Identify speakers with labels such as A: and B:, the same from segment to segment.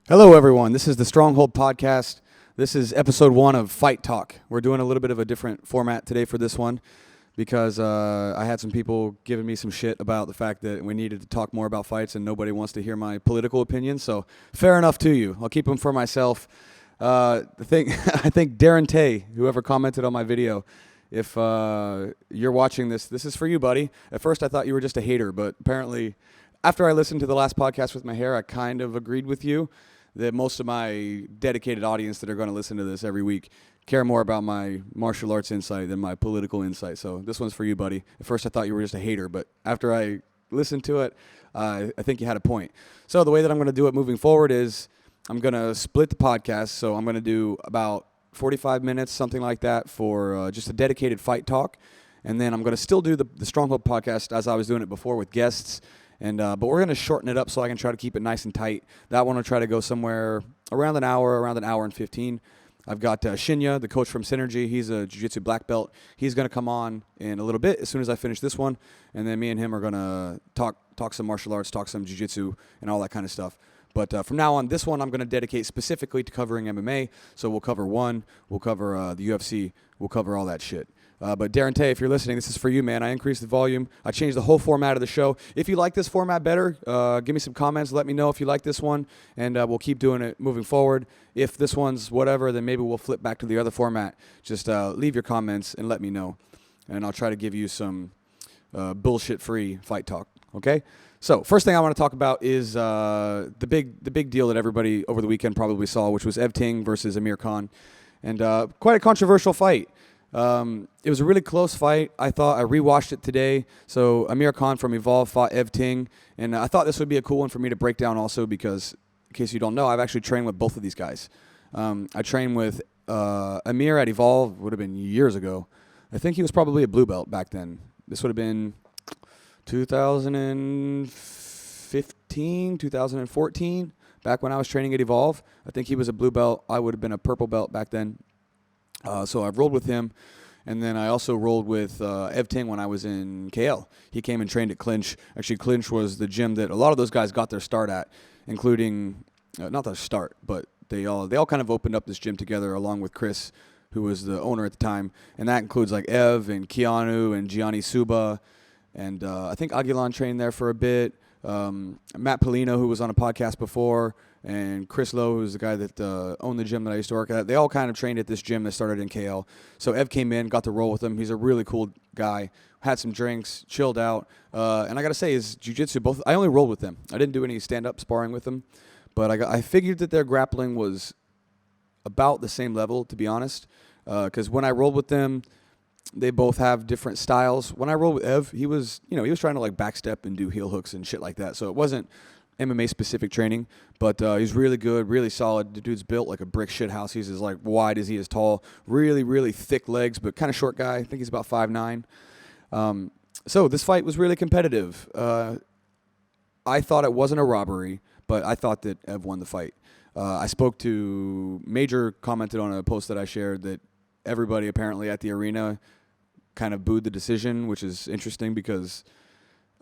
A: Hello, everyone. This is the Stronghold Podcast. This is episode 1 of Fight Talk. We're doing a little bit of a different format today for this one because I had some people giving me some shit about the fact that we needed to talk more about fights and nobody wants to hear my political opinions. So fair enough to you. I'll keep them for myself. I think Darren Tay, whoever commented on my video, if you're watching this is for you, buddy. At first I thought you were just a hater, but apparently after I listened to the last podcast with my hair, I kind of agreed with you that most of my dedicated audience that are going to listen to this every week care more about my martial arts insight than my political insight. So this one's for you, buddy. At first I thought you were just a hater, but after I listened to it, I think you had a point. So the way that I'm going to do it moving forward is I'm going to split the podcast. So I'm going to do about 45 minutes, something like that, for just a dedicated fight talk. And then I'm going to still do the Stronghold podcast as I was doing it before with guests. But we're going to shorten it up so I can try to keep it nice and tight. That one will try to go somewhere around an hour and 15. I've got Shinya, the coach from Synergy. He's a jiu-jitsu black belt. He's going to come on in a little bit as soon as I finish this one. And then me and him are going to talk some martial arts, talk some jiu-jitsu, and all that kind of stuff. But from now on, this one I'm going to dedicate specifically to covering MMA. So we'll cover we'll cover the UFC, we'll cover all that shit. But Darren Tay, if you're listening, this is for you, man. I increased the volume. I changed the whole format of the show. If you like this format better, give me some comments. Let me know if you like this one, and we'll keep doing it moving forward. If this one's whatever, then maybe we'll flip back to the other format. Just leave your comments and let me know, and I'll try to give you some bullshit-free fight talk, okay? So first thing I want to talk about is the big deal that everybody over the weekend probably saw, which was Ting versus Amir Khan, and quite a controversial fight. It was a really close fight. I thought I rewatched it today. So Amir Khan from Evolve fought Ting, and I thought this would be a cool one for me to break down also because, in case you don't know, I've actually trained with both of these guys. I trained with Amir at Evolve, would have been years ago. I think he was probably a blue belt back then. This would have been 2015, 2014, back when I was training at Evolve. I think he was a blue belt. I would have been a purple belt back then. So I've rolled with him, and then I also rolled with Ting when I was in KL. He came and trained at Clinch. Actually, Clinch was the gym that a lot of those guys got their start at, including, not their start, but they all kind of opened up this gym together along with Chris, who was the owner at the time. And that includes like Ev and Keanu and Gianni Suba, and I think Aguilan trained there for a bit. Matt Polino, who was on a podcast before, and Chris Lowe, who's the guy that owned the gym that I used to work at. They all kind of trained at this gym that started in KL. So Ev came in, got to roll with him. He's a really cool guy. Had some drinks, chilled out. And I got to say, his jiu-jitsu, I only rolled with them. I didn't do any stand-up sparring with them. But I figured that their grappling was about the same level, to be honest. Because when I rolled with them, they both have different styles. When I rolled with Ev, he was trying to like backstep and do heel hooks and shit like that. So it wasn't MMA specific training, but he's really good, really solid. The dude's built like a brick shit house. He's as like wide as he is tall. Really, really thick legs, but kind of short guy. I think he's about 5'9". So this fight was really competitive. I thought it wasn't a robbery, but I thought that Ev won the fight. I spoke to Major, commented on a post that I shared that everybody apparently at the arena kind of booed the decision, which is interesting because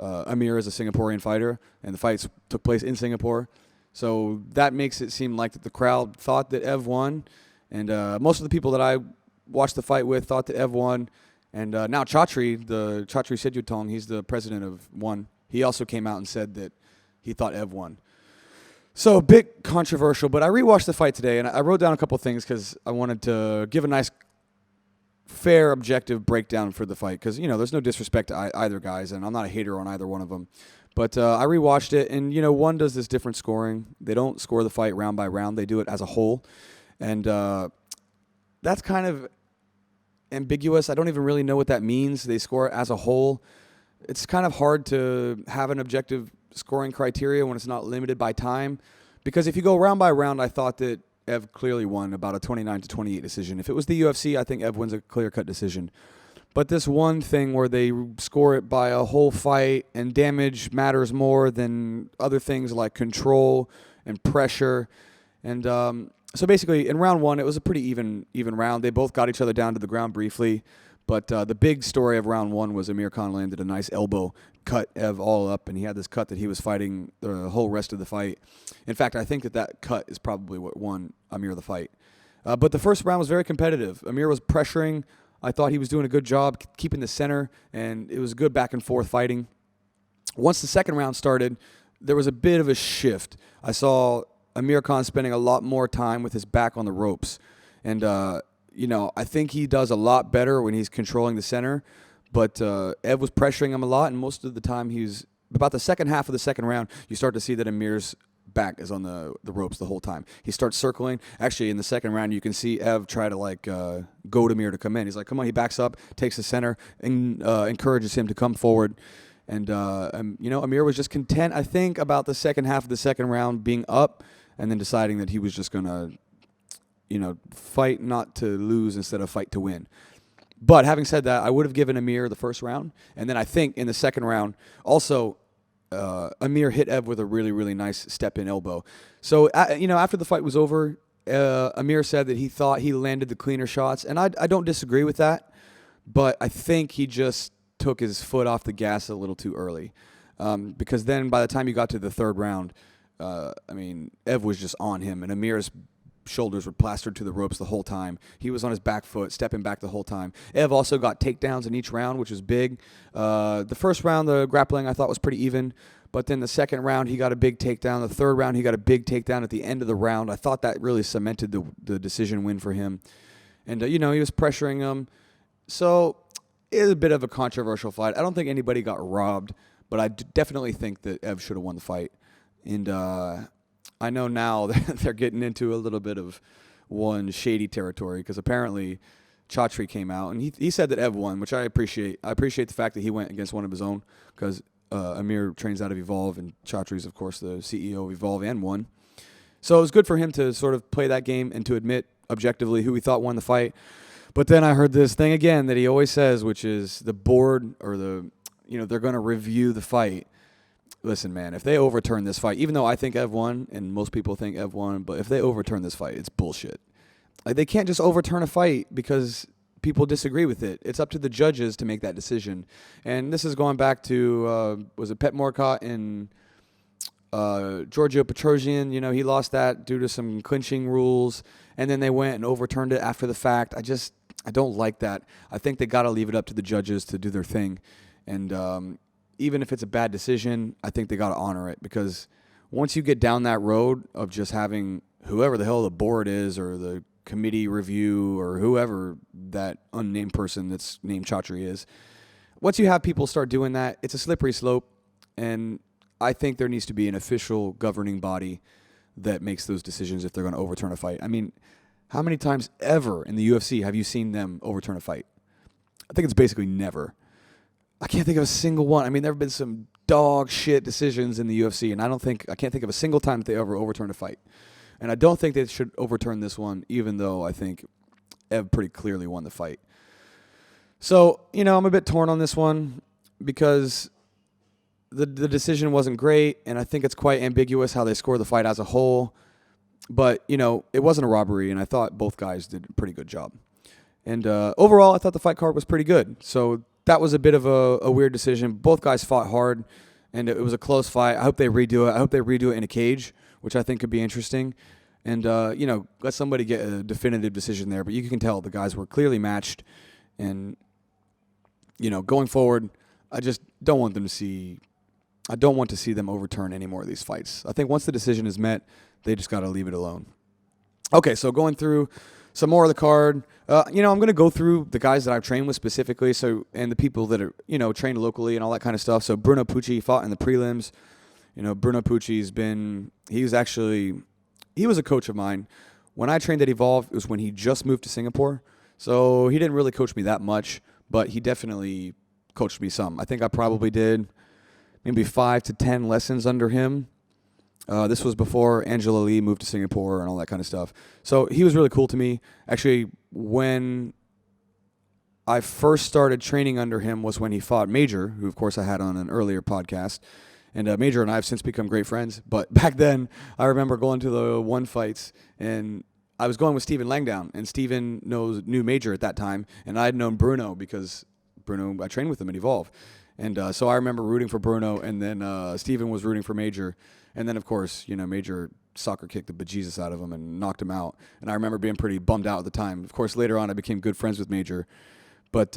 A: Amir is a Singaporean fighter, and the fights took place in Singapore. So that makes it seem like that the crowd thought that Ev won. And most of the people that I watched the fight with thought that Ev won. And now Chatri Sidyutong, he's the president of ONE. He also came out and said that he thought Ev won. So a bit controversial, but I rewatched the fight today, and I wrote down a couple things because I wanted to give a nice, fair, objective breakdown for the fight because, there's no disrespect to either guys, and I'm not a hater on either one of them. But I rewatched it, and, ONE does this different scoring. They don't score the fight round by round. They do it as a whole, and that's kind of ambiguous. I don't even really know what that means. They score it as a whole. It's kind of hard to have an objective scoring criteria when it's not limited by time, because if you go round by round, I thought that Ev clearly won about a 29-28 decision. If it was the UFC, I think Ev wins a clear-cut decision. But this one thing where they score it by a whole fight and damage matters more than other things like control and pressure. And so basically, in round one, it was a pretty even round. They both got each other down to the ground briefly. But the big story of round one was Amir Khan landed a nice elbow, cut Ev all up, and he had this cut that he was fighting the whole rest of the fight. In fact, I think that cut is probably what won Amir the fight. But the first round was very competitive. Amir was pressuring. I thought he was doing a good job keeping the center, and it was good back and forth fighting. Once the second round started, there was a bit of a shift. I saw Amir Khan spending a lot more time with his back on the ropes. And, I think he does a lot better when he's controlling the center. But Ev was pressuring him a lot, and most of the time about the second half of the second round, you start to see that Amir's back is on the ropes the whole time. He starts circling. Actually, in the second round, you can see Ev try to goad Amir to come in. He's like, come on. He backs up, takes the center, and encourages him to come forward. And Amir was just content, I think, about the second half of the second round being up and then deciding that he was just going to, fight not to lose instead of fight to win. But having said that, I would have given Amir the first round. And then I think in the second round, also, Amir hit Ev with a really, really nice step-in elbow. So, after the fight was over, Amir said that he thought he landed the cleaner shots. And I don't disagree with that. But I think he just took his foot off the gas a little too early. Because then by the time you got to the third round, Ev was just on him. And Amir's shoulders were plastered to the ropes the whole time. He was on his back foot, stepping back the whole time. Ev also got takedowns in each round, which was big. The first round, the grappling, I thought was pretty even. But then the second round, he got a big takedown. The third round, he got a big takedown at the end of the round. I thought that really cemented the decision win for him. And, he was pressuring him. So it was a bit of a controversial fight. I don't think anybody got robbed, but I definitely think that Ev should have won the fight. And I know now that they're getting into a little bit of one shady territory because apparently Chatri came out and he said that Ev won, which I appreciate. I appreciate the fact that he went against one of his own because Amir trains out of Evolve and Chatri's, of course, the CEO of Evolve and won. So it was good for him to sort of play that game and to admit objectively who he thought won the fight. But then I heard this thing again that he always says, which is the board or they're going to review the fight. Listen, man, if they overturn this fight, even though I think Ev won and most people think Ev won, but if they overturn this fight, it's bullshit. Like, they can't just overturn a fight because people disagree with it. It's up to the judges to make that decision. And this is going back to, was it Pet Morcott and Giorgio Petrosian? He lost that due to some clinching rules, and then they went and overturned it after the fact. I don't like that. I think they got to leave it up to the judges to do their thing. And even if it's a bad decision, I think they got to honor it because once you get down that road of just having whoever the hell the board is or the committee review or whoever that unnamed person that's named Chatri is, once you have people start doing that, it's a slippery slope. And I think there needs to be an official governing body that makes those decisions if they're going to overturn a fight. I mean, how many times ever in the UFC have you seen them overturn a fight? I think it's basically never. I can't think of a single one. I mean, there have been some dog shit decisions in the UFC, and I can't think of a single time that they ever overturned a fight. And I don't think they should overturn this one, even though I think Ev pretty clearly won the fight. So, I'm a bit torn on this one because the decision wasn't great, and I think it's quite ambiguous how they score the fight as a whole. But, it wasn't a robbery, and I thought both guys did a pretty good job. And overall, I thought the fight card was pretty good. So that was a bit of a weird decision. Both guys fought hard, and it was a close fight. I hope they redo it. I hope they redo it in a cage, which I think could be interesting. And, let somebody get a definitive decision there. But you can tell the guys were clearly matched. And, going forward, I just don't want them to see – I don't want to see them overturn any more of these fights. I think once the decision is met, they just got to leave it alone. Okay, so going through some more of the card. I'm going to go through the guys that I've trained with specifically, and the people that are, trained locally and all that kind of stuff. So Bruno Pucci fought in the prelims. Bruno Pucci's he was a coach of mine. When I trained at Evolve, it was when he just moved to Singapore. So he didn't really coach me that much, but he definitely coached me some. I think I probably did maybe 5 to 10 lessons under him. This was before Angela Lee moved to Singapore and all that kind of stuff. So he was really cool to me. Actually, when I first started training under him was when he fought Major, who, of course, I had on an earlier podcast. And Major and I have since become great friends. But back then, I remember going to the one fights, and I was going with Steven Langdown. And Steven knew Major at that time, and I had known Bruno because I trained with him at Evolve. And so I remember rooting for Bruno, and then Steven was rooting for Major. And then, of course, Major soccer kicked the bejesus out of him and knocked him out. And I remember being pretty bummed out at the time. Of course, later on, I became good friends with Major. But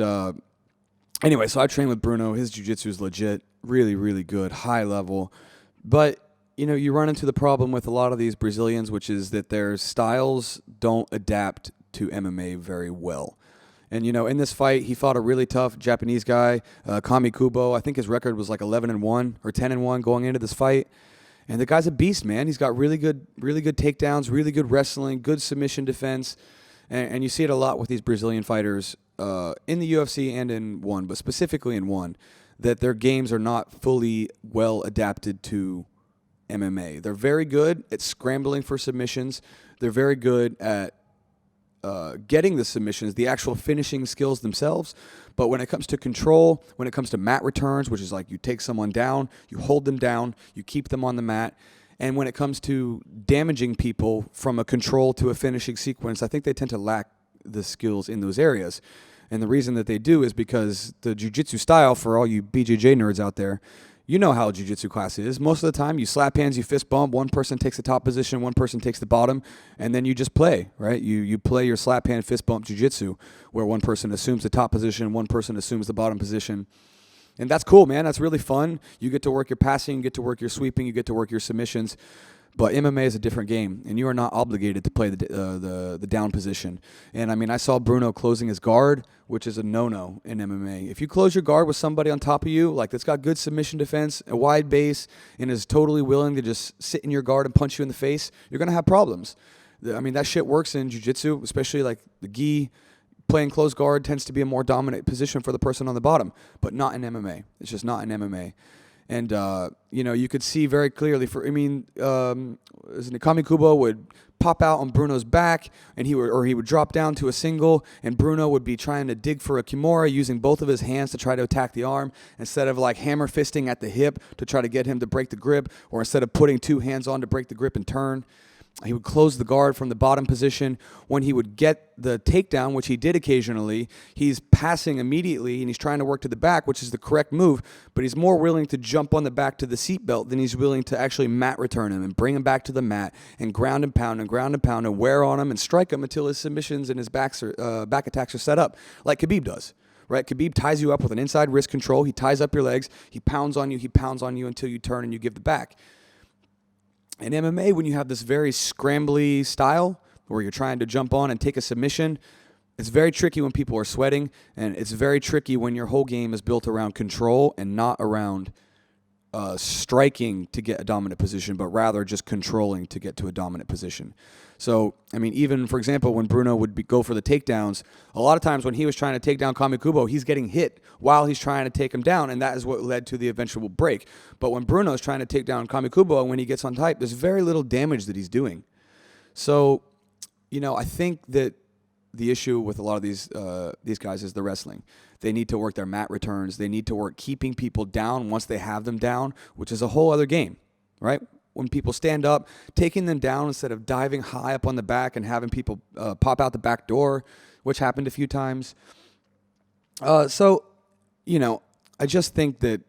A: anyway, so I trained with Bruno. His jiu-jitsu is legit, really, really good, high level. But, you run into the problem with a lot of these Brazilians, which is that their styles don't adapt to MMA very well. And, in this fight, he fought a really tough Japanese guy, Kami Kubo. I think his record was like 11-1 or 10-1 going into this fight. And the guy's a beast, man. He's got really good takedowns, really good wrestling, good submission defense. And you see it a lot with these Brazilian fighters in the UFC and in one, but specifically in one, that their games are not fully well adapted to MMA. They're very good at scrambling for submissions. They're very good at getting the submissions, the actual finishing skills themselves. But when it comes to control, when it comes to mat returns, which is like you take someone down, you hold them down, you keep them on the mat. And when it comes to damaging people from a control to a finishing sequence, I think they tend to lack the skills in those areas. And the reason that they do is because the jiu-jitsu style, for all you BJJ nerds out there, you know how a jiu-jitsu class is. Most of the time, you slap hands, you fist bump, one person takes the top position, one person takes the bottom, and then you just play, right? You play your slap hand, fist bump jiu-jitsu, where one person assumes the top position, one person assumes the bottom position. And that's cool, man. That's really fun. You get to work your passing, you get to work your sweeping, you get to work your submissions. But MMA is a different game, and you are not obligated to play the down position. And, I saw Bruno closing his guard, which is a no-no in MMA. If you close your guard with somebody on top of you, like that's got good submission defense, a wide base, and is totally willing to just sit in your guard and punch you in the face, you're going to have problems. That shit works in jiu-jitsu, especially like the gi. Playing close guard tends to be a more dominant position for the person on the bottom, but not in MMA. It's just not in MMA. And, you could see very clearly Kami Kubo would pop out on Bruno's back, and he would drop down to a single, and Bruno would be trying to dig for a Kimura using both of his hands to try to attack the arm instead of like hammer fisting at the hip to try to get him to break the grip, or instead of putting two hands on to break the grip and turn. He would close the guard from the bottom position. When he would get the takedown, which he did occasionally, he's passing immediately and he's trying to work to the back, which is the correct move, but he's more willing to jump on the back to the seatbelt than he's willing to actually mat return him and bring him back to the mat and ground and pound and wear on him and strike him until his submissions and his back attacks are set up, like Khabib does. Right? Khabib ties you up with an inside wrist control. He ties up your legs. He pounds on you until you turn and you give the back. In MMA, when you have this very scrambly style where you're trying to jump on and take a submission, it's very tricky when people are sweating, and it's very tricky when your whole game is built around control and not around striking to get a dominant position, but rather just controlling to get to a dominant position. So, even, for example, when Bruno would go for the takedowns, a lot of times when he was trying to take down Kami Kubo, he's getting hit while he's trying to take him down, and that is what led to the eventual break. But when Bruno is trying to take down Kami Kubo, when he gets on type, there's very little damage that he's doing. So, I think that the issue with a lot of these guys is the wrestling. They need to work their mat returns. They need to work keeping people down once they have them down, which is a whole other game, right? When people stand up, taking them down instead of diving high up on the back and having people pop out the back door, which happened a few times. I just think that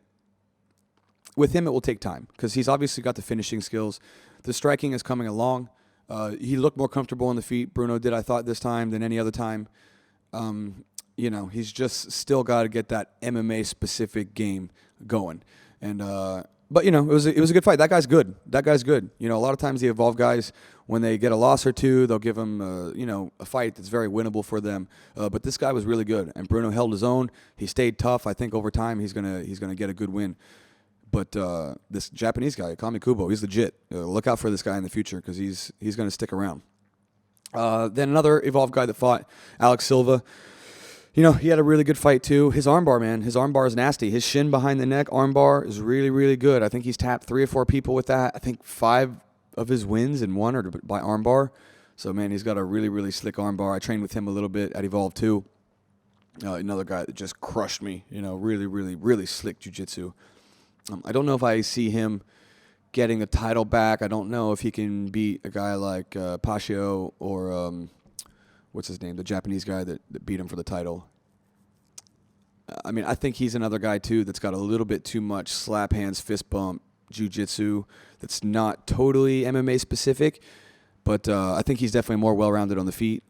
A: with him it will take time because he's obviously got the finishing skills. The striking is coming along. He looked more comfortable on the feet, Bruno did, I thought, this time than any other time. He's just still got to get that MMA-specific game going. And But it was a good fight. That guy's good. A lot of times the Evolve guys, when they get a loss or two, they'll give them a fight that's very winnable for them. But this guy was really good, and Bruno held his own. He stayed tough. I think over time he's gonna get a good win. But this Japanese guy, Kami Kubo, he's legit. Look out for this guy in the future because he's gonna stick around. Then another Evolve guy that fought, Alex Silva. He had a really good fight, too. His armbar, man. His armbar is nasty. His shin behind the neck armbar is really, really good. I think he's tapped 3 or 4 people with that. I think 5 of his wins in one are by armbar. So, man, he's got a really, really slick armbar. I trained with him a little bit at Evolve, too. Another guy that just crushed me. Really, really, really slick jiu-jitsu. I don't know if I see him getting the title back. I don't know if he can beat a guy like Pacio or... what's his name? The Japanese guy that beat him for the title. I mean, I think he's another guy too that's got a little bit too much slap hands, fist bump, jiu-jitsu that's not totally MMA specific, but I think he's definitely more well-rounded on the feet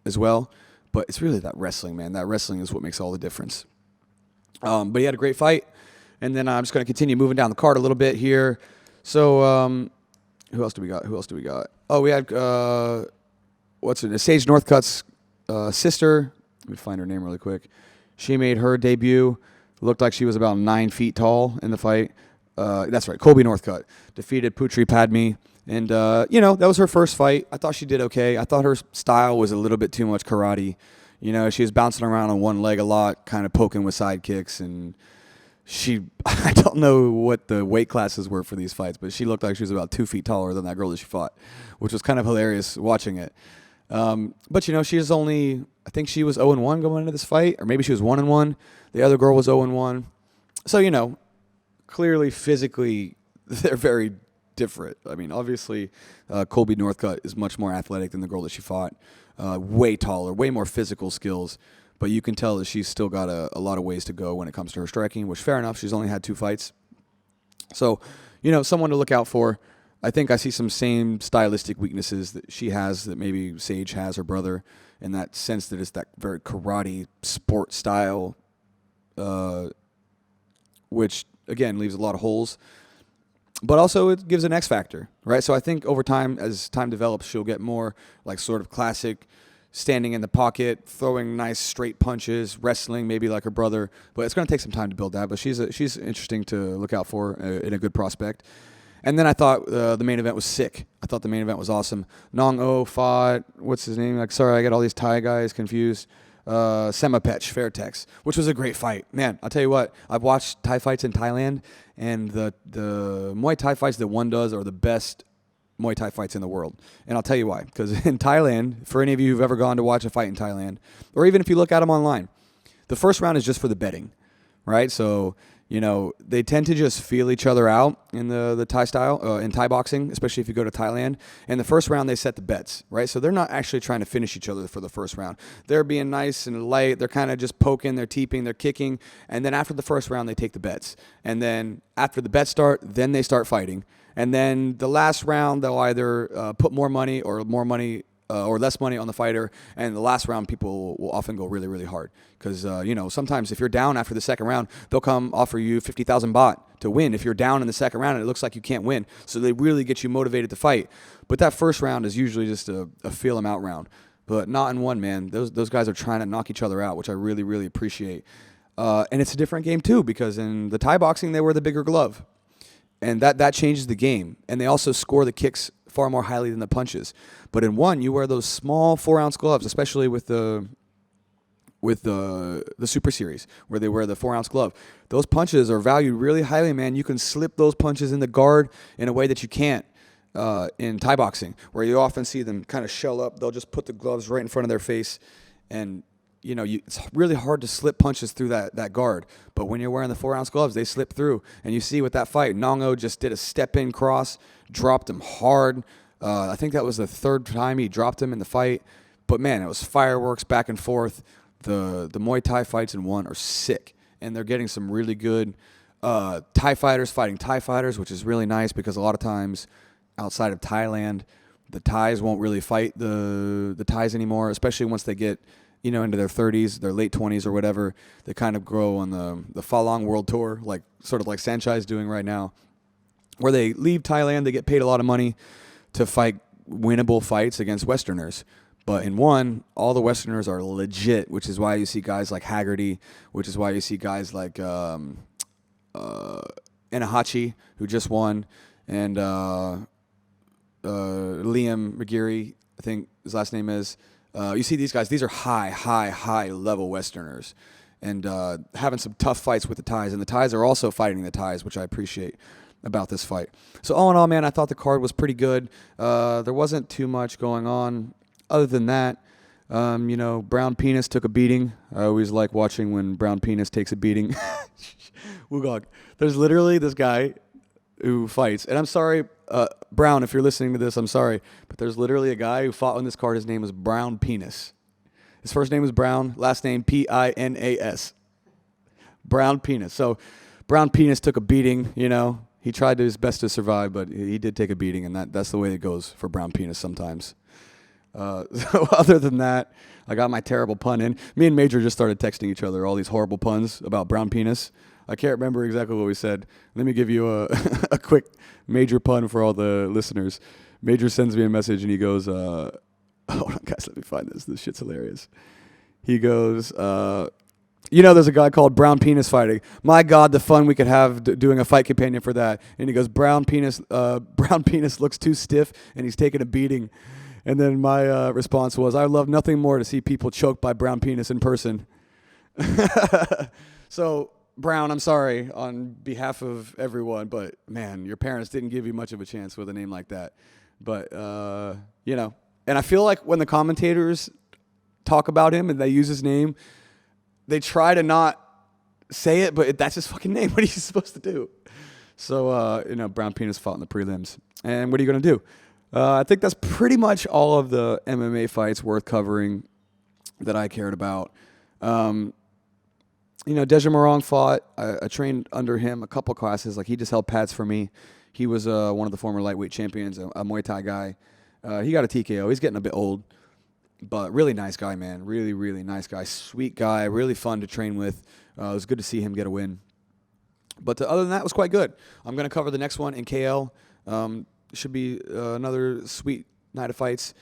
A: as well. But it's really that wrestling, man. That wrestling is what makes all the difference. But he had a great fight. And then I'm just going to continue moving down the card a little bit here. So who else do we got? Oh, we had, what's her name? Sage Northcutt's sister. Let me find her name really quick. She made her debut. Looked like she was about 9 feet tall in the fight. That's right. Colby Northcutt defeated Putri Padmi. And, that was her first fight. I thought she did okay. I thought her style was a little bit too much karate. She was bouncing around on one leg a lot, kind of poking with side kicks. And I don't know what the weight classes were for these fights, but she looked like she was about 2 feet taller than that girl that she fought, which was kind of hilarious watching it. But she's only, I think she was 0-1 going into this fight, or maybe she was 1-1. The other girl was 0-1. So, clearly physically they're very different. I mean, obviously, Colby Northcutt is much more athletic than the girl that she fought. Way taller, way more physical skills. But you can tell that she's still got a lot of ways to go when it comes to her striking, which fair enough. She's only had 2 fights. So, someone to look out for. I think I see some same stylistic weaknesses that she has that maybe Sage has, her brother, in that sense that it's that very karate sport style, which, again, leaves a lot of holes. But also it gives an X factor, right? So I think over time, as time develops, she'll get more like sort of classic standing in the pocket, throwing nice straight punches, wrestling, maybe like her brother. But it's going to take some time to build that. But she's interesting to look out for and a good prospect. And then I thought the main event was sick. I thought the main event was awesome. Nong O fought, what's his name? Sorry, I get all these Thai guys confused. Semapech Fairtex, which was a great fight. Man, I'll tell you what, I've watched Thai fights in Thailand, and the Muay Thai fights that one does are the best Muay Thai fights in the world. And I'll tell you why. Because in Thailand, for any of you who've ever gone to watch a fight in Thailand, or even if you look at them online, the first round is just for the betting, right? So, they tend to just feel each other out in the Thai style, in Thai boxing, especially if you go to Thailand. And the first round, they set the bets, right? So they're not actually trying to finish each other for the first round. They're being nice and light. They're kind of just poking, they're teeping, they're kicking. And then after the first round, they take the bets. And then after the bets start, then they start fighting. And then the last round, they'll either put more money or less money on the fighter. And the last round, people will often go really, really hard. Because, sometimes if you're down after the second round, they'll come offer you 50,000 baht to win. If you're down in the second round and it looks like you can't win. So they really get you motivated to fight. But that first round is usually just a feel them out round. But not in one, man. Those guys are trying to knock each other out, which I really, really appreciate. And it's a different game, too, because in the Thai boxing, they wear the bigger glove. And that changes the game. And they also score the kicks far more highly than the punches. But in one, you wear those small 4-ounce gloves, especially with the Super Series, where they wear the 4-ounce glove. Those punches are valued really highly, man. You can slip those punches in the guard in a way that you can't in Thai boxing, where you often see them kind of shell up. They'll just put the gloves right in front of their face, and it's really hard to slip punches through that guard. But when you're wearing the 4-ounce gloves, they slip through. And you see with that fight, Nongo just did a step-in cross, dropped him hard. I think that was the third time he dropped him in the fight. But, man, it was fireworks back and forth. The Muay Thai fights in one are sick. And they're getting some really good Thai fighters fighting Thai fighters, which is really nice because a lot of times outside of Thailand, the Thais won't really fight the Thais anymore, especially once they get into their 30s, their late 20s or whatever. They kind of grow on the Falong World Tour, sort of like Sanchai's doing right now, where they leave Thailand, they get paid a lot of money to fight winnable fights against Westerners. But in one, all the Westerners are legit, which is why you see guys like Haggerty, which is why you see guys like Inahachi, who just won, and Liam McGeary, I think his last name is. You see these guys, these are high level Westerners, and having some tough fights with the Thais. And the Thais are also fighting the Thais, which I appreciate about this fight. So all in all, man, I thought the card was pretty good. There wasn't too much going on other than that. Brown Penis took a beating. I always like watching when Brown Penis takes a beating. Wugog. There's literally this guy who fights, and I'm sorry, Brown, if you're listening to this, I'm sorry, but there's literally a guy who fought on this card. His name was Brown Penis. His first name was Brown, last name Pinas. Brown Penis. So Brown Penis took a beating, He tried his best to survive, but he did take a beating, and that's the way it goes for Brown Penis sometimes. So other than that, I got my terrible pun in. Me and Major just started texting each other all these horrible puns about Brown Penis. I can't remember exactly what we said. Let me give you a quick Major pun for all the listeners. Major sends me a message, and he goes, hold on, guys, let me find this. This shit's hilarious. He goes, there's a guy called Brown Penis fighting. My God, the fun we could have doing a fight companion for that. And he goes, Brown Penis looks too stiff, and he's taking a beating. And then my response was, I love nothing more to see people choked by Brown Penis in person. So, Brown, I'm sorry on behalf of everyone, but man, your parents didn't give you much of a chance with a name like that. But, and I feel like when the commentators talk about him and they use his name, they try to not say it, but that's his fucking name. What are you supposed to do? So, Brown Penis fought in the prelims. And what are you going to do? I think that's pretty much all of the MMA fights worth covering that I cared about. Deja Morong fought. I trained under him a couple classes. Like, he just held pads for me. He was one of the former lightweight champions, a Muay Thai guy. He got a TKO. He's getting a bit old, but really nice guy, man. Really, really nice guy. Sweet guy. Really fun to train with. It was good to see him get a win. But other than that, it was quite good. I'm going to cover the next one in KL. Should be another sweet night of fights.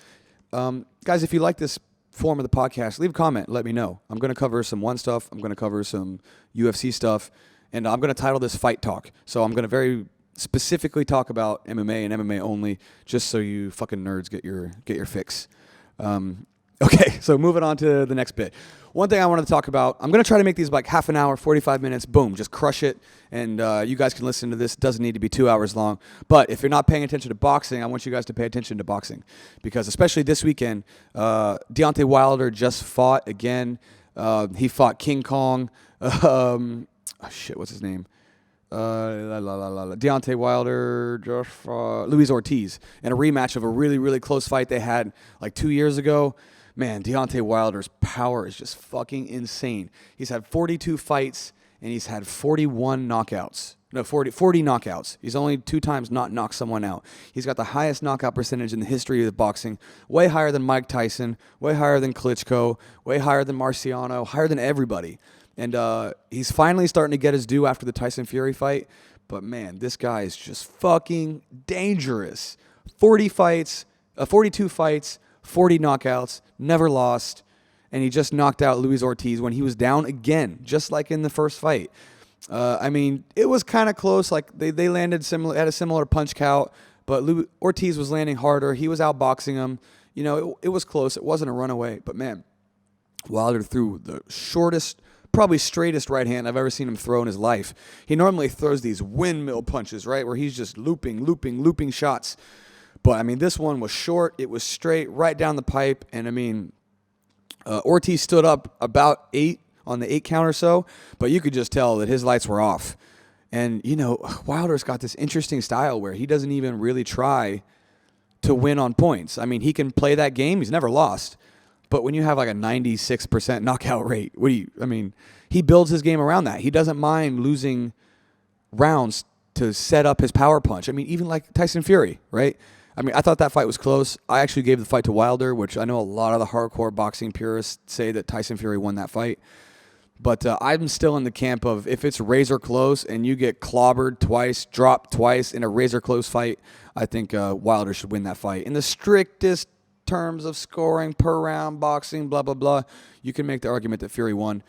A: Guys, if you like this form of the podcast, leave a comment. Let me know. I'm going to cover some ONE stuff. I'm going to cover some UFC stuff. And I'm going to title this Fight Talk. So I'm going to very specifically talk about MMA and MMA only, just so you fucking nerds get your fix. Okay, so moving on to the next bit. One thing I wanted to talk about, I'm going to try to make these like half an hour, 45 minutes, boom, just crush it. And you guys can listen to this. It doesn't need to be 2 hours long. But if you're not paying attention to boxing, I want you guys to pay attention to boxing. Because especially this weekend, Deontay Wilder just fought again. He fought King Kong. What's his name? Deontay Wilder just fought Luis Ortiz in a rematch of a really, really close fight they had like 2 years ago. Man, Deontay Wilder's power is just fucking insane. He's had 42 fights, and he's had 41 knockouts. No, 40 knockouts. He's only 2 times not knocked someone out. He's got the highest knockout percentage in the history of boxing, way higher than Mike Tyson, way higher than Klitschko, way higher than Marciano, higher than everybody. And he's finally starting to get his due after the Tyson Fury fight. But, man, this guy is just fucking dangerous. 42 fights, 40 knockouts, never lost, and he just knocked out Luis Ortiz when he was down again, just like in the first fight. It was kind of close. Like they landed similar, had a similar punch count, but Ortiz was landing harder. He was outboxing him. It was close. It wasn't a runaway, but man, Wilder threw the shortest, probably straightest right hand I've ever seen him throw in his life. He normally throws these windmill punches, right, where he's just looping shots. But, this one was short. It was straight, right down the pipe. And, Ortiz stood up about 8 on the 8 count or so. But you could just tell that his lights were off. And, Wilder's got this interesting style where he doesn't even really try to win on points. He can play that game. He's never lost. But when you have like a 96% knockout rate, he builds his game around that. He doesn't mind losing rounds to set up his power punch. Even like Tyson Fury, right? I thought that fight was close. I actually gave the fight to Wilder, which I know a lot of the hardcore boxing purists say that Tyson Fury won that fight. But I'm still in the camp of if it's razor close and you get clobbered twice, dropped twice in a razor close fight, I think Wilder should win that fight. In the strictest terms of scoring per round, boxing, blah, blah, blah, you can make the argument that Fury won.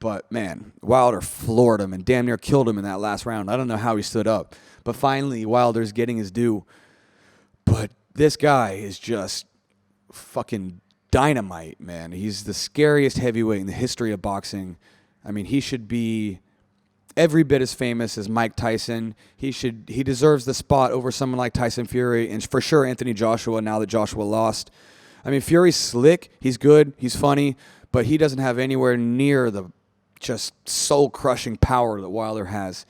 A: But, man, Wilder floored him and damn near killed him in that last round. I don't know how he stood up. But finally, Wilder's getting his due. But this guy is just fucking dynamite, man. He's the scariest heavyweight in the history of boxing. He should be every bit as famous as Mike Tyson. He deserves the spot over someone like Tyson Fury, and for sure Anthony Joshua now that Joshua lost. Fury's slick. He's good. He's funny. But he doesn't have anywhere near the just soul-crushing power that Wilder has.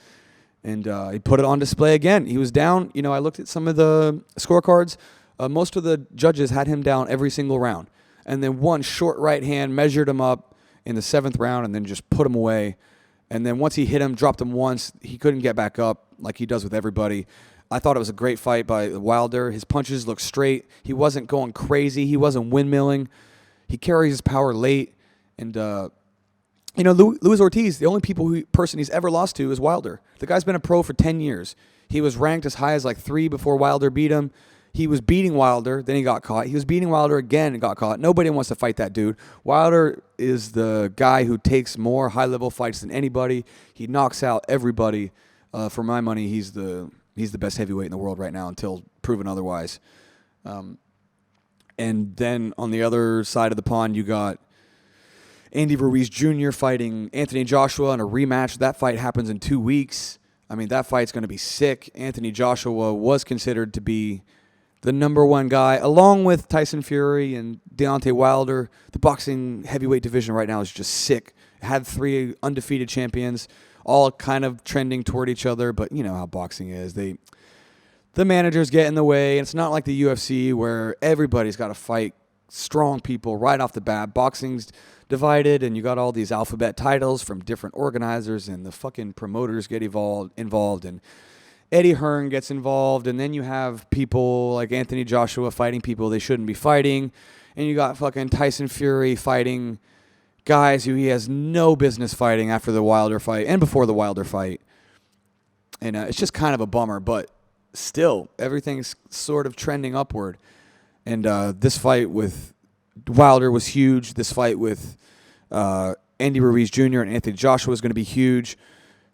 A: And he put it on display again. He was down. I looked at some of the scorecards. Most of the judges had him down every single round. And then one short right hand measured him up in the 7th round and then just put him away. And then once he hit him, dropped him once, he couldn't get back up like he does with everybody. I thought it was a great fight by Wilder. His punches looked straight. He wasn't going crazy. He wasn't windmilling. He carries his power late. And, Luis Ortiz, the only person he's ever lost to is Wilder. The guy's been a pro for 10 years. He was ranked as high as like 3 before Wilder beat him. He was beating Wilder, then he got caught. He was beating Wilder again and got caught. Nobody wants to fight that dude. Wilder is the guy who takes more high-level fights than anybody. He knocks out everybody. For my money, he's the best heavyweight in the world right now until proven otherwise. And then on the other side of the pond, you got Andy Ruiz Jr. fighting Anthony Joshua in a rematch. That fight happens in 2 weeks. I mean, that fight's going to be sick. Anthony Joshua was considered to be the number one guy, along with Tyson Fury and Deontay Wilder. The boxing heavyweight division right now is just sick. It had 3 undefeated champions, all kind of trending toward each other, but you know how boxing is. The managers get in the way, and it's not like the UFC where everybody's got to fight strong people right off the bat. Boxing's divided, and you got all these alphabet titles from different organizers, and the fucking promoters get involved, and Eddie Hearn gets involved, and then you have people like Anthony Joshua fighting people they shouldn't be fighting, and you got fucking Tyson Fury fighting guys who he has no business fighting after the Wilder fight and before the Wilder fight. And it's just kind of a bummer, but still, everything's sort of trending upward. And this fight with Wilder was huge. This fight with Andy Ruiz Jr. and Anthony Joshua is going to be huge.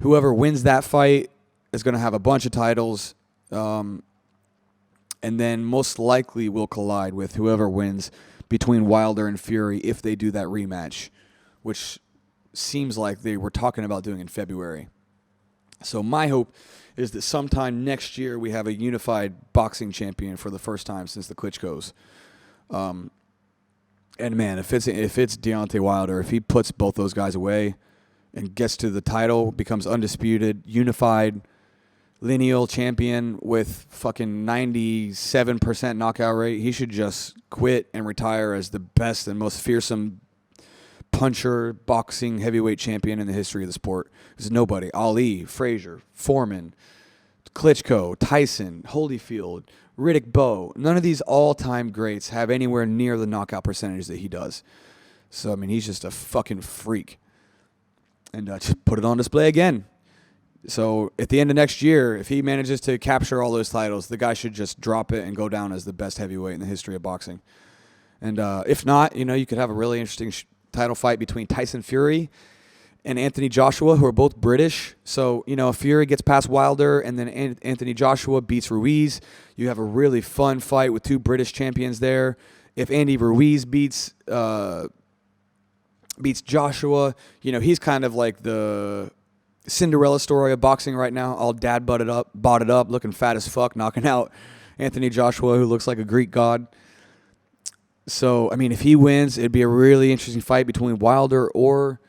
A: Whoever wins that fight is going to have a bunch of titles, and then most likely will collide with whoever wins between Wilder and Fury if they do that rematch, which seems like they were talking about doing in February. So my hope is that sometime next year we have a unified boxing champion for the first time since the Klitschko's. And man, if it's Deontay Wilder, if he puts both those guys away and gets to the title, becomes undisputed, unified, lineal champion with fucking 97% knockout rate, he should just quit and retire as the best and most fearsome puncher, boxing heavyweight champion in the history of the sport. There's nobody. Ali, Frazier, Foreman, Klitschko, Tyson, Holyfield, Riddick Bowe. None of these all-time greats have anywhere near the knockout percentage that he does. So, I mean, he's just a fucking freak. And just put it on display again. So, at the end of next year, if he manages to capture all those titles, the guy should just drop it and go down as the best heavyweight in the history of boxing. And if not, you could have a really interesting title fight between Tyson Fury and Anthony Joshua, who are both British. So, if Fury gets past Wilder and then Anthony Joshua beats Ruiz, you have a really fun fight with 2 British champions there. If Andy Ruiz beats Joshua, he's kind of like the Cinderella story of boxing right now. All dad bought it up, looking fat as fuck, knocking out Anthony Joshua, who looks like a Greek god. So, I mean, if he wins, it'd be a really interesting fight between Wilder or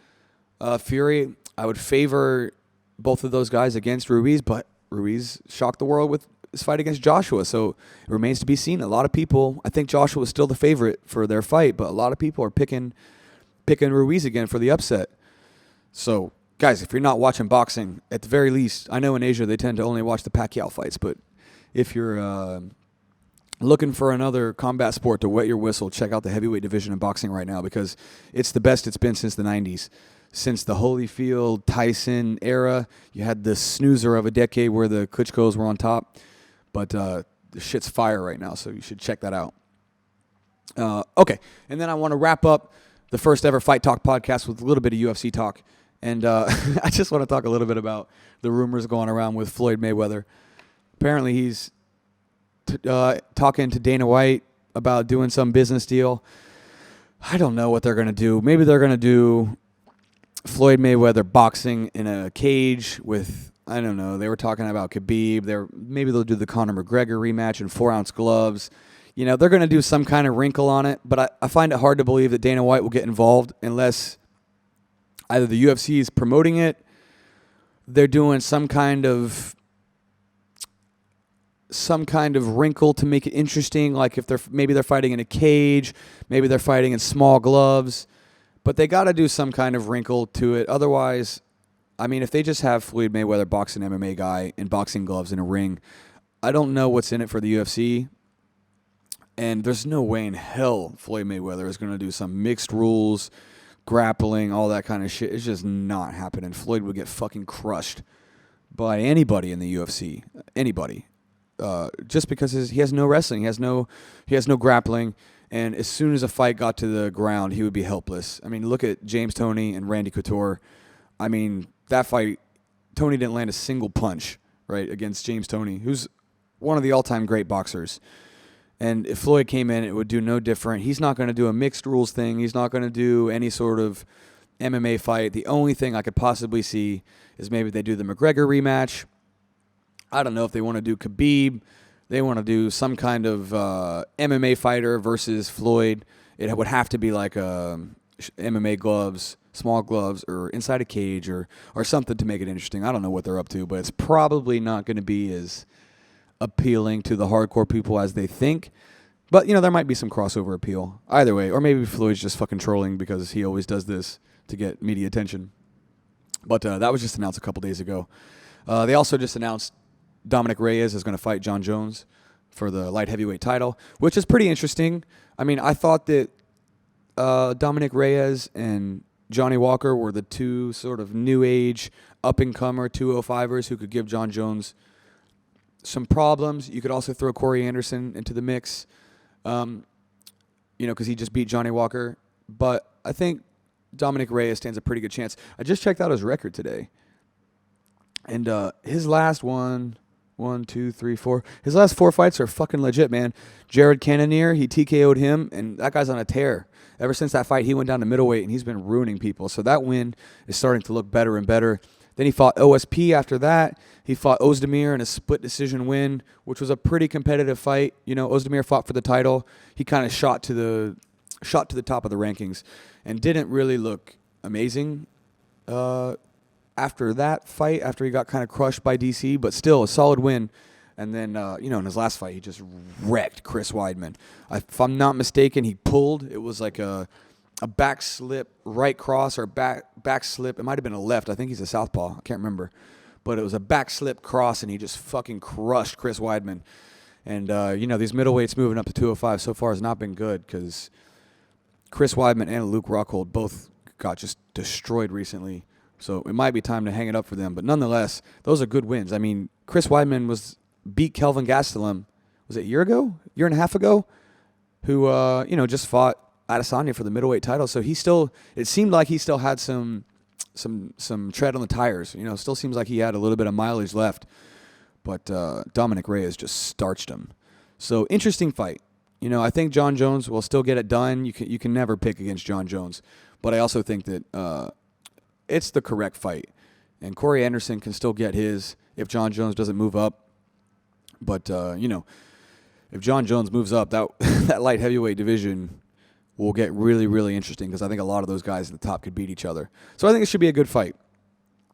A: Fury. I would favor both of those guys against Ruiz, but Ruiz shocked the world with his fight against Joshua, so it remains to be seen. A lot of people, I think Joshua is still the favorite for their fight, but a lot of people are picking Ruiz again for the upset. So, guys, if you're not watching boxing, at the very least, I know in Asia they tend to only watch the Pacquiao fights, but if you're looking for another combat sport to wet your whistle, check out the heavyweight division in boxing right now, because it's the best it's been since the 90s. Since the Holyfield, Tyson era, you had the snoozer of a decade where the Klitschko's were on top. But the shit's fire right now, so you should check that out. Okay, and then I want to wrap up the first ever Fight Talk podcast with a little bit of UFC talk. And I just want to talk a little bit about the rumors going around with Floyd Mayweather. Apparently he's talking to Dana White about doing some business deal. I don't know what they're going to do. Maybe they're going to do Floyd Mayweather boxing in a cage with, I don't know, they were talking about Khabib. Maybe they'll do the Conor McGregor rematch in 4-ounce gloves. They're going to do some kind of wrinkle on it, but I find it hard to believe that Dana White will get involved unless either the UFC is promoting it, they're doing some kind of wrinkle to make it interesting, like if they're fighting in a cage, maybe they're fighting in small gloves. But they got to do some kind of wrinkle to it. Otherwise, I mean, if they just have Floyd Mayweather box an MMA guy in boxing gloves in a ring, I don't know what's in it for the UFC. And there's no way in hell Floyd Mayweather is going to do some mixed rules, grappling, all that kind of shit. It's just not happening. Floyd would get fucking crushed by anybody in the UFC. Anybody. Just because he has no wrestling. He has no grappling. And as soon as a fight got to the ground, he would be helpless. I mean, look at James Toney and Randy Couture. I mean, that fight, Toney didn't land a single punch, right, against James Toney, who's one of the all-time great boxers. And if Floyd came in, it would do no different. He's not going to do a mixed rules thing. He's not going to do any sort of MMA fight. The only thing I could possibly see is maybe they do the McGregor rematch. I don't know if they want to do Khabib. They want to do some kind of MMA fighter versus Floyd. It would have to be like MMA gloves, small gloves, or inside a cage or something to make it interesting. I don't know what they're up to, but it's probably not going to be as appealing to the hardcore people as they think. But, there might be some crossover appeal. Either way. Or maybe Floyd's just fucking trolling because he always does this to get media attention. But that was just announced a couple days ago. They also just announced Dominic Reyes is going to fight John Jones for the light heavyweight title, which is pretty interesting. I mean, I thought that Dominic Reyes and Johnny Walker were the two sort of new age up-and-comer 205ers who could give John Jones some problems. You could also throw Corey Anderson into the mix, because he just beat Johnny Walker. But I think Dominic Reyes stands a pretty good chance. I just checked out his record today. And his last his last 4 fights are fucking legit, man. Jared Cannonier, he TKO'd him, and that guy's on a tear. Ever since that fight, he went down to middleweight, and he's been ruining people. So that win is starting to look better and better. Then he fought OSP after that. He fought Ozdemir in a split decision win, which was a pretty competitive fight. Ozdemir fought for the title. He kind of shot to the top of the rankings and didn't really look amazing after that fight, after he got kind of crushed by DC, but still a solid win. And then, in his last fight, he just wrecked Chris Weidman. If I'm not mistaken, he pulled. It was like a back slip, right cross, or back slip. It might have been a left. I think he's a southpaw. I can't remember. But it was a back slip cross, and he just fucking crushed Chris Weidman. And, these middleweights moving up to 205 so far has not been good because Chris Weidman and Luke Rockhold both got just destroyed recently. So it might be time to hang it up for them. But nonetheless, those are good wins. I mean, Chris Weidman beat Kelvin Gastelum, was it a year and a half ago? Who, just fought Adesanya for the middleweight title. So it seemed like he still had some tread on the tires. Still seems like he had a little bit of mileage left. But Dominic Reyes just starched him. So interesting fight. I think John Jones will still get it done. You can never pick against John Jones. But I also think that it's the correct fight. And Corey Anderson can still get his if John Jones doesn't move up. But, if John Jones moves up, that light heavyweight division will get really, really interesting because I think a lot of those guys at the top could beat each other. So I think it should be a good fight.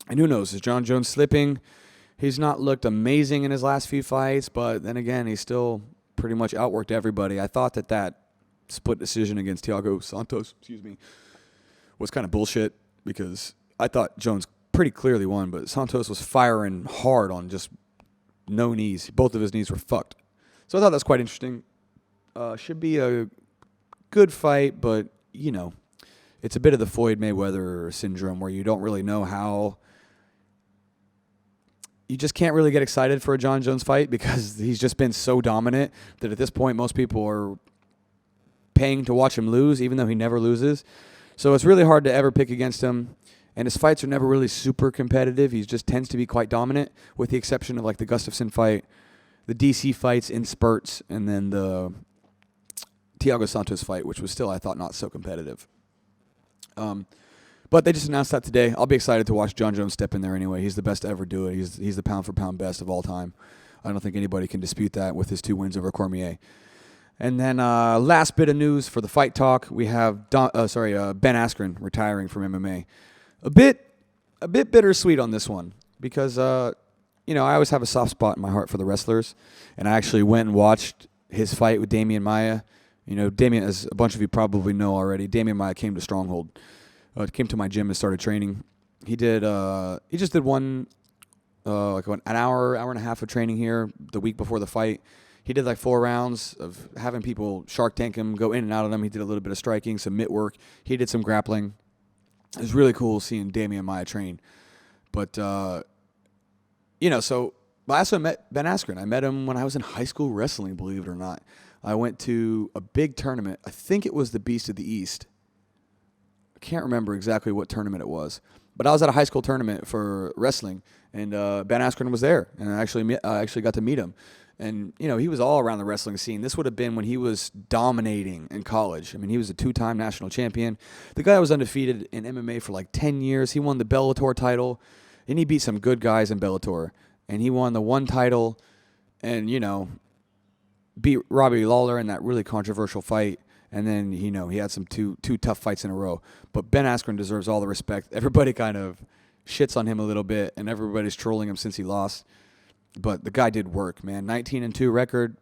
A: And who knows, is John Jones slipping? He's not looked amazing in his last few fights, but then again, he's still pretty much outworked everybody. I thought that split decision against Thiago Santos, was kind of bullshit because I thought Jones pretty clearly won, but Santos was firing hard on just no knees. Both of his knees were fucked. So I thought that's quite interesting. Should be a good fight, but, it's a bit of the Floyd Mayweather syndrome where you don't really know how. You just can't really get excited for a John Jones fight because he's just been so dominant that at this point most people are paying to watch him lose, even though he never loses. So it's really hard to ever pick against him. And his fights are never really super competitive. He just tends to be quite dominant, with the exception of like the Gustafsson fight, the DC fights in spurts, and then the Thiago Santos fight, which was still, I thought, not so competitive. But they just announced that today. I'll be excited to watch John Jones step in there anyway. He's the best to ever do it. He's the pound-for-pound best of all time. I don't think anybody can dispute that with his 2 wins over Cormier. And then last bit of news for the fight talk, we have Ben Askren retiring from MMA. A bit bittersweet on this one because I always have a soft spot in my heart for the wrestlers, and I actually went and watched his fight with Damian Maia. Damian, as a bunch of you probably know already, Damian Maia came to Stronghold, came to my gym and started training. He just did one like an hour and a half of training here the week before the fight. He did like 4 rounds of having people Shark Tank him, go in and out of them. He did a little bit of striking, some mitt work. He did some grappling. It was really cool seeing Damian Maia train. But, so I also met Ben Askren. I met him when I was in high school wrestling, believe it or not. I went to a big tournament. I think it was the Beast of the East. I can't remember exactly what tournament it was. But I was at a high school tournament for wrestling, and Ben Askren was there. And I actually got to meet him. And, he was all around the wrestling scene. This would have been when he was dominating in college. I mean, he was a 2-time national champion. The guy was undefeated in MMA for like 10 years. He won the Bellator title, and he beat some good guys in Bellator. And he won the one title and, beat Robbie Lawler in that really controversial fight. And then, he had some two tough fights in a row. But Ben Askren deserves all the respect. Everybody kind of shits on him a little bit, and everybody's trolling him since he lost. But the guy did work, man. 19-2 record.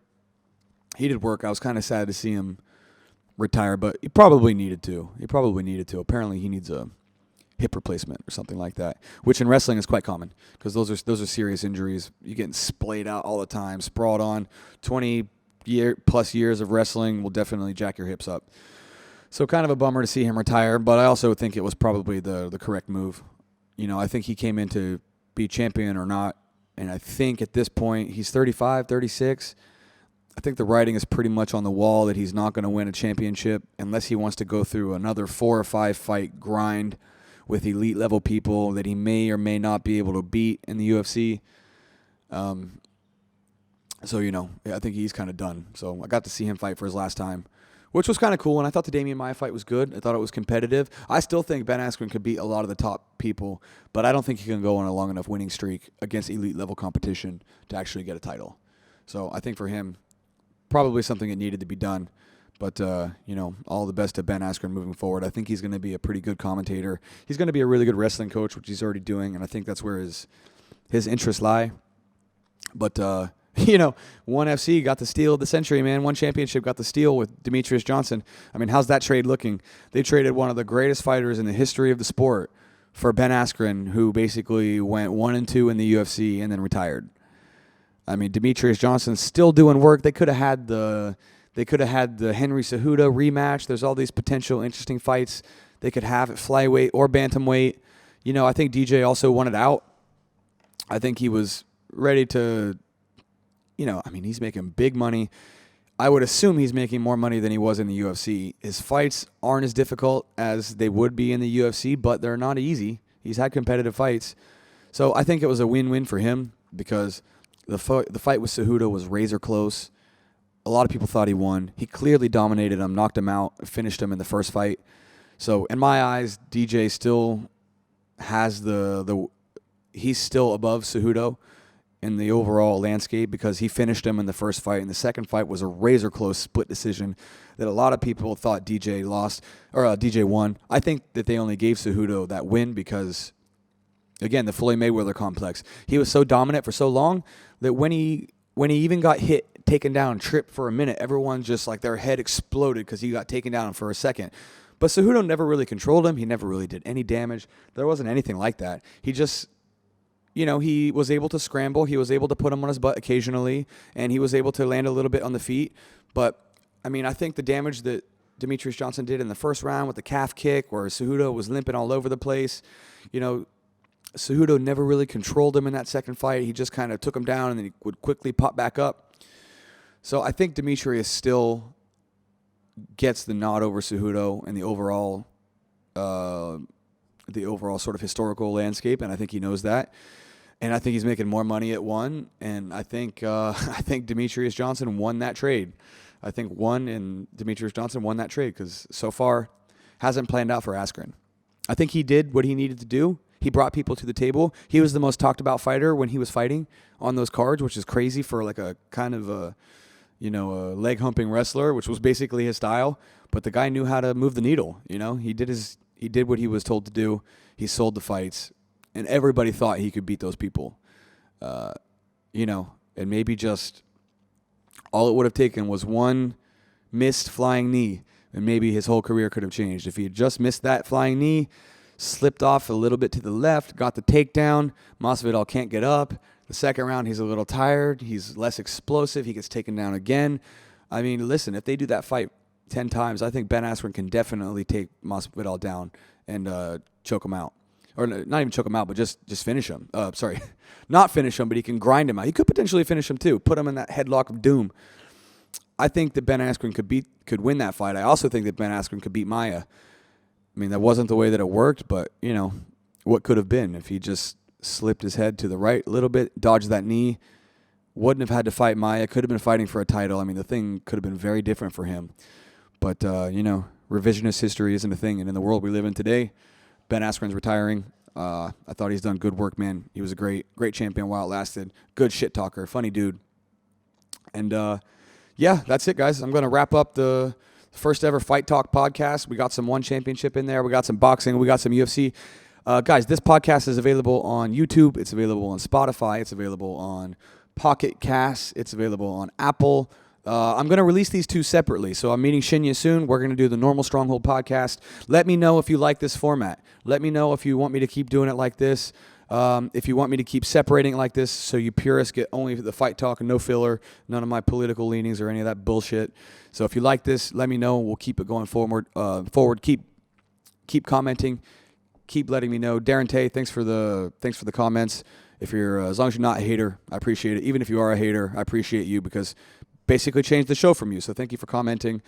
A: He did work. I was kind of sad to see him retire, but he probably needed to. Apparently, he needs a hip replacement or something like that, which in wrestling is quite common because those are serious injuries. You're getting splayed out all the time, sprawled on. 20+ years of wrestling will definitely jack your hips up. So kind of a bummer to see him retire, but I also think it was probably the correct move. I think he came in to be champion or not. And I think at this point, he's 35, 36. I think the writing is pretty much on the wall that he's not going to win a championship unless he wants to go through another 4 or 5 fight grind with elite level people that he may or may not be able to beat in the UFC. I think he's kind of done. So I got to see him fight for his last time, which was kind of cool. And I thought the Damian Maia fight was good. I thought it was competitive. I still think Ben Askren could beat a lot of the top people, but I don't think he can go on a long enough winning streak against elite level competition to actually get a title. So I think for him, probably something that needed to be done. But, all the best to Ben Askren moving forward. I think he's going to be a pretty good commentator. He's going to be a really good wrestling coach, which he's already doing, and I think that's where his interests lie. But, ONE FC got the steal of the century, man. ONE Championship got the steal with Demetrius Johnson. I mean, how's that trade looking? They traded one of the greatest fighters in the history of the sport for Ben Askren, who basically went 1-2 in the UFC and then retired. I mean, Demetrius Johnson's still doing work. They could have had the Henry Cejudo rematch. There's all these potential interesting fights they could have at flyweight or bantamweight. I think DJ also wanted out. I think he was ready to. He's making big money. I would assume he's making more money than he was in the UFC. His fights aren't as difficult as they would be in the UFC, but they're not easy. He's had competitive fights. So I think it was a win-win for him because the fight with Cejudo was razor close. A lot of people thought he won. He clearly dominated him, knocked him out, finished him in the first fight. So in my eyes, DJ still has he's still above Cejudo in the overall landscape because he finished him in the first fight, and the second fight was a razor close split decision that a lot of people thought DJ lost or DJ won. I think that they only gave Cejudo that win because, again, the Floyd Mayweather complex. He was so dominant for so long that when he even got taken down, tripped for a minute, everyone just like their head exploded because he got taken down for a second. But Cejudo never really controlled him. He never really did any damage. There wasn't anything like that. He just. He was able to scramble. He was able to put him on his butt occasionally, and he was able to land a little bit on the feet. But, I think the damage that Demetrius Johnson did in the first round with the calf kick where Cejudo was limping all over the place, Cejudo never really controlled him in that second fight. He just kind of took him down, and then he would quickly pop back up. So I think Demetrius still gets the nod over Cejudo in the overall sort of historical landscape, and I think he knows that. And I think he's making more money at ONE, and I think Demetrius Johnson won that trade. I think ONE and Demetrius Johnson won that trade because so far hasn't planned out for Askren. I think he did what he needed to do. He brought people to the table. He was the most talked about fighter when he was fighting on those cards, which is crazy for like a kind of a leg humping wrestler, which was basically his style. But the guy knew how to move the needle. He did what he was told to do. He sold the fights. And everybody thought he could beat those people. And maybe just all it would have taken was one missed flying knee, and maybe his whole career could have changed. If he had just missed that flying knee, slipped off a little bit to the left, got the takedown. Masvidal can't get up. The second round, he's a little tired. He's less explosive. He gets taken down again. I mean, listen, if they do that fight 10 times, I think Ben Askren can definitely take Masvidal down and choke him out. Or not even choke him out, but just finish him. Sorry, not finish him, but he can grind him out. He could potentially finish him too, put him in that headlock of doom. I think that Ben Askren could win that fight. I also think that Ben Askren could beat Maia. I mean, that wasn't the way that it worked, but, you know, what could have been if he just slipped his head to the right a little bit, dodged that knee, wouldn't have had to fight Maia, could have been fighting for a title. I mean, the thing could have been very different for him. But, you know, revisionist history isn't a thing. And in the world we live in today, Ben Askren's retiring. I thought he's done good work, man. He was a great champion while it lasted. Good shit talker, funny dude. And, yeah, that's it, guys. I'm going to wrap up the first ever Fight Talk podcast. We got some one championship in there. We got some boxing. We got some UFC. Guys, this podcast is available on YouTube. It's available on Spotify. It's available on Pocket Cast. It's available on Apple. I'm going to release these two separately. So I'm meeting Shinya soon. We're going to do the normal Stronghold podcast. Let me know if you like this format. Let me know if you want me to keep doing it like this. If you want me to keep separating it like this so you purists get only the fight talk and no filler, none of my political leanings or any of that bullshit. So if you like this, let me know. We'll keep it going forward. Keep commenting. Keep letting me know. Darren Tay, thanks for the comments. If you're as long as you're not a hater, I appreciate it. Even if you are a hater, I appreciate you because basically changed the show from you. So thank you for commenting.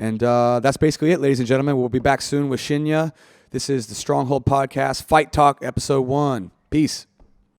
A: And that's basically it, ladies and gentlemen. We'll be back soon with Shinya. This is the Stronghold Podcast, Fight Talk, Episode 1. Peace.